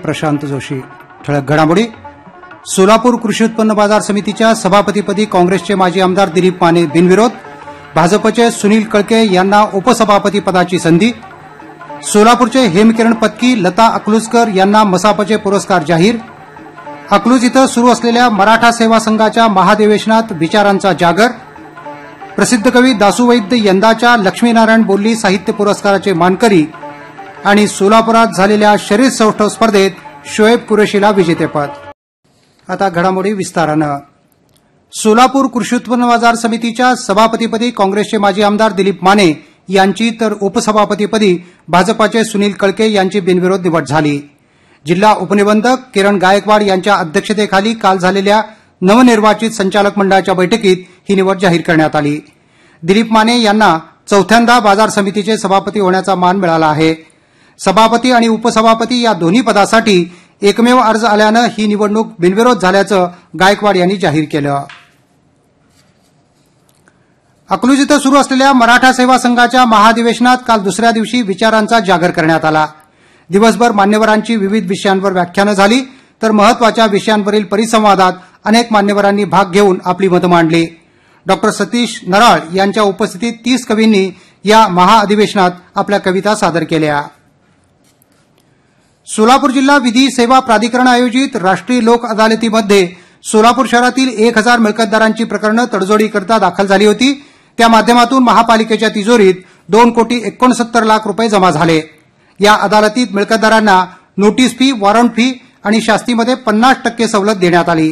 प्रशांत जोशी. ठळक घडामोडी. सोलापूर कृषी उत्पन्न बाजार समितीच्या सभापतीपदी काँग्रेसचे माजी आमदार दिलीप माने बिनविरोध. भाजपचे सुनील कळके यांना उपसभापती पदाची संधी. सोलापूरचे हेमकिरण पत्की लता अकलूजकर यांना मसापचे पुरस्कार जाहीर. अकलूज इथं सुरू असलेल्या मराठा सेवा संघाच्या महाधिवेशनात विचारांचा जागर. प्रसिद्ध कवी दासू वैद्य यंदाच्या लक्ष्मीनारायण बोल्ली साहित्य पुरस्काराचे मानकरी. आणि सोलापुरात झालेल्या शरीर सौष्ठव स्पर्धेत शोएब कुरेशीला विजेतेपद. आता घडामोडी विस्तारानं. सोलापूर कृषी उत्पन्न बाजार समितीच्या सभापतीपदी काँग्रेसचे माजी आमदार दिलीप माने यांची तर उपसभापतीपदी भाजपाचे सुनील कळके यांची बिनविरोध निवड झाली. जिल्हा उपनिबंधक किरण गायकवाड यांच्या अध्यक्षतेखाली काल झालेल्या नवनिर्वाचित संचालक मंडळाच्या बैठकीत ही निवड जाहीर करण्यात आली. दिलीप माने यांना चौथ्यांदा बाजार समितीचे सभापती होण्याचा मान मिळाला आहे. सभापती आणि उपसभापती या दोन्ही पदासाठी एकमेव अर्ज आल्यानं ही निवडणूक बिनविरोध झाल्याचं गायकवाड यांनी जाहीर केलं. अकलूज इथं सुरू असलेल्या मराठा सेवा संघाच्या महाधिवेशनात काल दुसऱ्या दिवशी विचारांचा जागर करण्यात आला. दिवसभर मान्यवरांची विविध विषयांवर व्याख्यानं झाली तर महत्वाच्या विषयांवरील परिसंवादात अनेक मान्यवरांनी भाग घेऊन आपली मतं मांडली. डॉ सतीश नराळ यांच्या उपस्थितीत 30 कवींनी या महाअधिवेशनात आपल्या कविता सादर केल्या. सोलापूर जिल्हा विधी सेवा प्राधिकरण आयोजित राष्ट्रीय लोक अदालतीमध्ये सोलापूर शहरातील 1000 मिळकतदारांची प्रकरणं तडजोडीकरता दाखल झाली होती. त्या माध्यमातून महापालिकेच्या तिजोरीत 2,69,00,000 रुपये जमा झाले. या अदालतीत मिळकतदारांना नोटीस फी, वॉरंट फी आणि शास्तीमध्ये 50% सवलत देण्यात आली.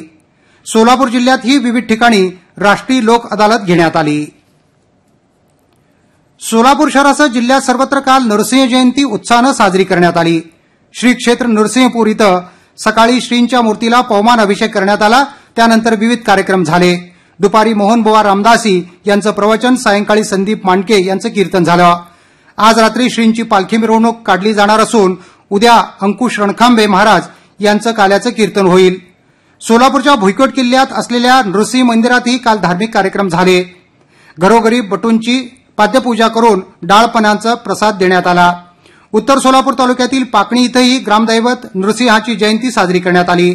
सोलापूर जिल्ह्यातही विविध ठिकाणी राष्ट्रीय लोक अदालत घेण्यात आली. सोलापूर शहरासह जिल्ह्यात सर्वत्र काल नरसिंह जयंती उत्साहानं साजरी करण्यात आली. श्री क्षेत्र नरसिंहपूर इथं सकाळी श्रींच्या मूर्तीला पवमान अभिषेक करण्यात आला. त्यानंतर विविध कार्यक्रम झाले. दुपारी मोहनबुवा रामदासी यांचं प्रवचन, सायंकाळी संदीप मांडके यांचं कीर्तन झालं. आज रात्री श्रींची पालखी मिरवणूक काढली जाणार असून उद्या अंकुश रणखांबे महाराज यांचं काल्याचं कीर्तन होईल. सोलापूरच्या भुईकोट किल्ल्यात असलेल्या नृसिंह मंदिरातही काल धार्मिक कार्यक्रम झाले. घरोघरी बटूंची पाद्यपूजा करून डाळपणांचा प्रसाद देण्यात आला. उत्तर सोलापूर तालुक्यातील पाकणी इथंही ग्रामदैवत नृसिंहाची जयंती साजरी करण्यात आली.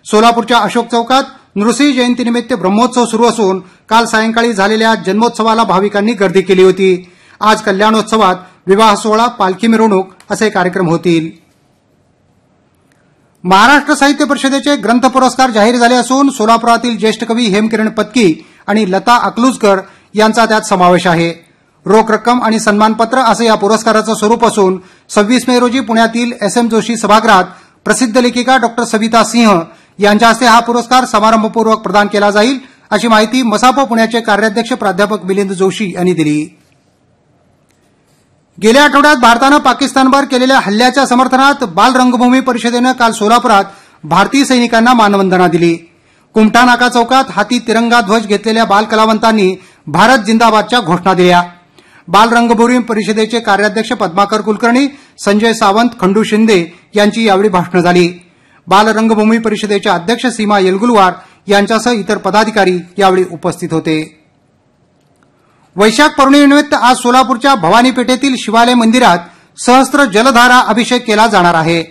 सोलापूरच्या अशोक चौकात नृसिंह जयंतीनिमित्त ब्रह्मोत्सव सुरू असून काल सायंकाळी झालेल्या जन्मोत्सवाला भाविकांनी गर्दी केली होती. आज कल्याणोत्सवात विवाह सोहळा, पालखी मिरवणूक असे कार्यक्रम होतील. महाराष्ट्र साहित्य परिषदेचे ग्रंथ पुरस्कार जाहीर झाले असून सोलापुरातील ज्येष्ठ कवी हेमकिरण पत्की आणि लता अकलूजकर यांचा त्यात समावेश आहे. रोख रक्कम आणि सन्मानपत्र असं या पुरस्काराचं स्वरूप असून 26 मे रोजी पुण्यातील SM जोशी सभागृहात प्रसिद्ध लेखिका डॉ सविता सिंह यांच्या हस्ते हा पुरस्कार समारंभपूर्वक प्रदान केला जाईल, अशी माहिती मसाप पुण्याचे कार्याध्यक्ष प्राध्यापक मिलिंद जोशी यांनी दिली. गेल्या आठवड्यात भारतानं पाकिस्तानवर केलेल्या हल्ल्याच्या समर्थनात बाल रंगभूमी परिषदेनं काल सोलापुरात भारतीय सैनिकांना मानवंदना दिली. कुमठा नाका चौकात हाती तिरंगा ध्वज घेतलेल्या बाल कलावंतांनी भारत जिंदाबादच्या घोषणा दिल्या. बाल रंगभूमी परिषदेचे कार्याध्यक्ष पद्माकर कुलकर्णी, संजय सावंत, खंडू शिंदे यांची यावेळी भाषणं झाली. बाल रंगभूमी परिषदेच्या अध्यक्ष सीमा येलगुलवार यांच्यासह इतर पदाधिकारी यावेळी उपस्थित होते. वैशाख पौर्णिमेनिमित्त आज सोलापूरच्या भवानी पेठेतील शिवालय मंदिरात सहस्त्र जलधारा अभिषेक केला जाणार आहे.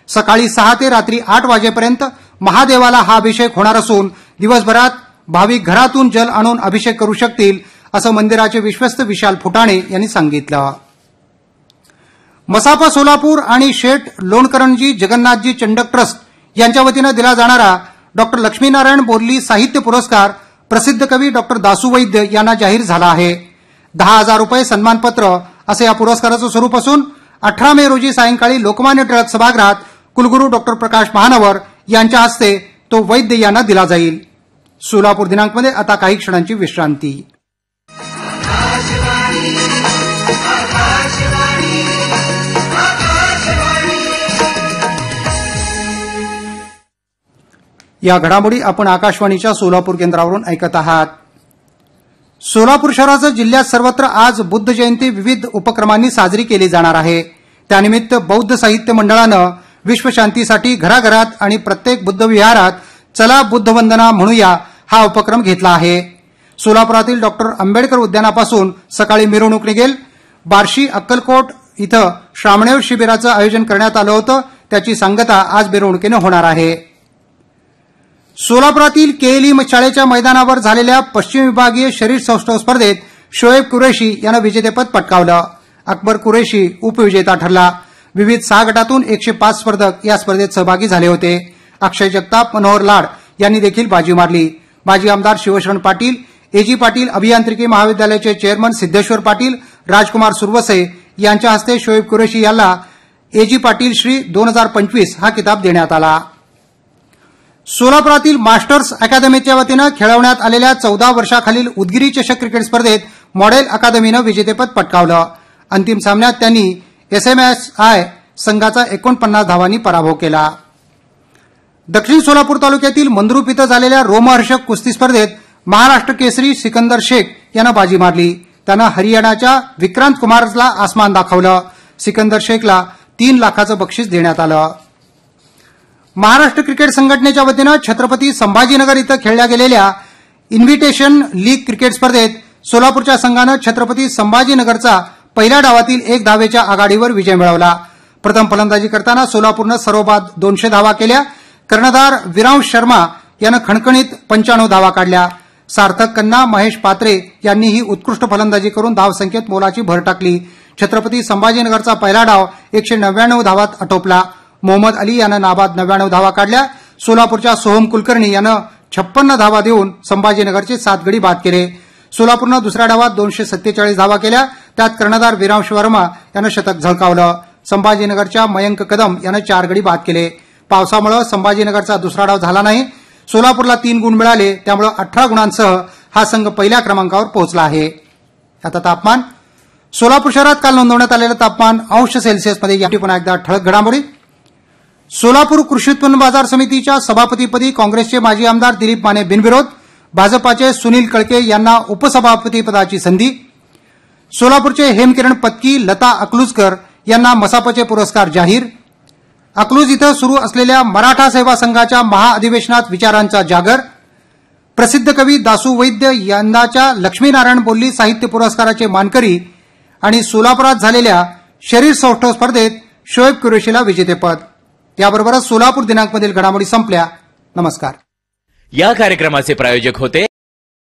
सकाळी 6 ते रात्री 8 वाजेपर्यंत महादेवाला हा अभिषेक होणार असून दिवसभरात भाविक घरातून जल आणून अभिषेक करू शकतील, असं मंदिराचे विश्वस्त विशाल फुटाणे यांनी सांगितलं. मसाप सोलापूर आणि शेठ लोणकरणजी जगन्नाथजी चंडक ट्रस्ट यांच्या वतीनं दिला जाणारा डॉ लक्ष्मीनारायण बोल्ली साहित्य पुरस्कार प्रसिद्ध कवी डॉ दासू वैद्य यांना जाहीर झाला आहे. 10,000 रुपये सन्मानपत्र असं या पुरस्काराचं स्वरूप असून 18 मे रोजी सायंकाळी लोकमान्य टिळक सभागृहात कुलगुरू डॉ प्रकाश महानवर यांच्या हस्ते तो वैद्य यांना दिला जाईल. सोलापूर दिनांकमध्ये आता काही क्षणांची विश्रांती. या घडामोडी आपण आकाशवाणीच्या सोलापूर केंद्रावरून ऐकत आहात. सोलापूर शहरासह जिल्ह्यात सर्वत्र आज बुद्ध जयंती विविध उपक्रमांनी साजरी केली जाणार आहे. त्यानिमित्त बौद्ध साहित्य मंडळानं विश्वशांतीसाठी घराघरात आणि प्रत्येक बुद्ध विहारात चला बुद्ध वंदना म्हणूया हा उपक्रम घेतला आहे. सोलापुरातील डॉ आंबेडकर उद्यानापासून सकाळी मिरवणूक निघेल. बार्शी, अक्कलकोट इथं श्रामणेर शिबिराचं आयोजन करण्यात आलं होतं. त्याची सांगता आज मिरवणुकीनं होणार आहे. सोलापुरातील केएलई शाळेच्या मैदानावर झालेल्या पश्चिम विभागीय शरीर सौष्ठव स्पर्धेत शोएब कुरेशी यानं विजेतेपद पटकावलं. अकबर कुरेशी उपविजेता ठरला. विविध 6 गटातून 105 स्पर्धक या स्पर्धेत सहभागी झाले होते. अक्षय जगताप, मनोहर लाड यांनी देखील बाजी मारली. माजी आमदार शिवशरण पाटील, एजी पाटील अभियांत्रिकी महाविद्यालयाचे चेअरमन सिद्धेश्वर पाटील, राजकुमार सुरवसे यांच्या हस्ते शोएब कुरेशी याला एजी पाटील श्री 2025 हा किताब देण्यात आला. सोलापुरातील मास्टर्स अकादमीच्या वतीनं खेळवण्यात आलेल्या 14 वर्षाखालील उदगिरी चषक क्रिकेट स्पर्धेत मॉडेल अकादमीनं विजेतेपद पटकावलं. अंतिम सामन्यात त्यांनी एसएमएसआय संघाचा 49 धावांनी पराभव केला. दक्षिण सोलापूर तालुक्यातील मंद्रुप इथं झालेल्या रोमहर्षक कुस्ती स्पर्धेत महाराष्ट्र केसरी सिकंदर शेख यानं बाजी मारली. त्यानं हरियाणाच्या विक्रांत कुमारला आसमान दाखवलं. सिकंदर शेखला 3 लाखाचं बक्षीस देण्यात आलं. महाराष्ट्र क्रिकेट संघटनेच्या वतीनं छत्रपती संभाजीनगर इथं खेळल्या गेलेल्या इन्व्हिटेशन लीग क्रिकेट स्पर्धेत सोलापूरच्या संघानं छत्रपती संभाजीनगरचा पहिल्या डावातील 1 धावेच्या आघाडीवर विजय मिळवला. प्रथम फलंदाजी करताना सोलापूरनं सर्वबाद 200 धावा केल्या. कर्णधार विरांश शर्मा यानं खणखणीत 95 धावा काढल्या. सार्थक कन्ना, महेश पात्रे यांनीही उत्कृष्ट फलंदाजी करून धावसंख्येत मोलाची भर टाकली. छत्रपती संभाजीनगरचा पहिला डाव 199 धावात आटोपला. मोहम्मद अली यानं नाबाद 99 धावा काढल्या. सोलापूरच्या सोहम कुलकर्णी यानं 56 धावा देऊन संभाजीनगरचे 7 गडी बाद केले. सोलापूरनं दुसऱ्या डावात 247 धावा केल्या. त्यात कर्णधार विरांश वर्मा यानं शतक झळकावलं. संभाजीनगरच्या मयंक कदम यानं 4 गडी बाद केले. पावसामुळे संभाजीनगरचा दुसरा डाव झाला नाही. सोलापूरला 3 गुण मिळाले. त्यामुळे 18 गुणांसह हा संघ पहिल्या क्रमांकावर पोहोचला आहे. आता तापमान. सोलापूर शहरात काल नोंदवण्यात आलेलं तापमान अंश सेल्सिअसमध्ये. याठी पुन्हा एकदा ठळक घडामोडी. सोलापूर कृषी उत्पन्न बाजार समितीच्या सभापतीपदी काँग्रेसचे माजी आमदार दिलीप माने बिनविरोध. भाजपाचे सुनील कळके यांना उपसभापतीपदाची संधी. सोलापूरचे हेमकिरण पत्की, लता अकलूजकर यांना मसापचे पुरस्कार जाहीर. अकलूज इथं सुरू असलेल्या मराठा सेवा संघाच्या महाअधिवेशनात विचारांचा जागर. प्रसिद्ध कवी दासू वैद्य यंदाच्या लक्ष्मीनारायण बोल्ली साहित्य पुरस्काराचे मानकरी. आणि सोलापुरात झालेल्या शरीर सौष्ठव स्पर्धेत शोएब कुरेशीला विजेतेपद. याबरोबरच सोलापूर दिनांकमधील घडामोडी संपल्या. नमस्कार. या कार्यक्रमाचे प्रायोजक होते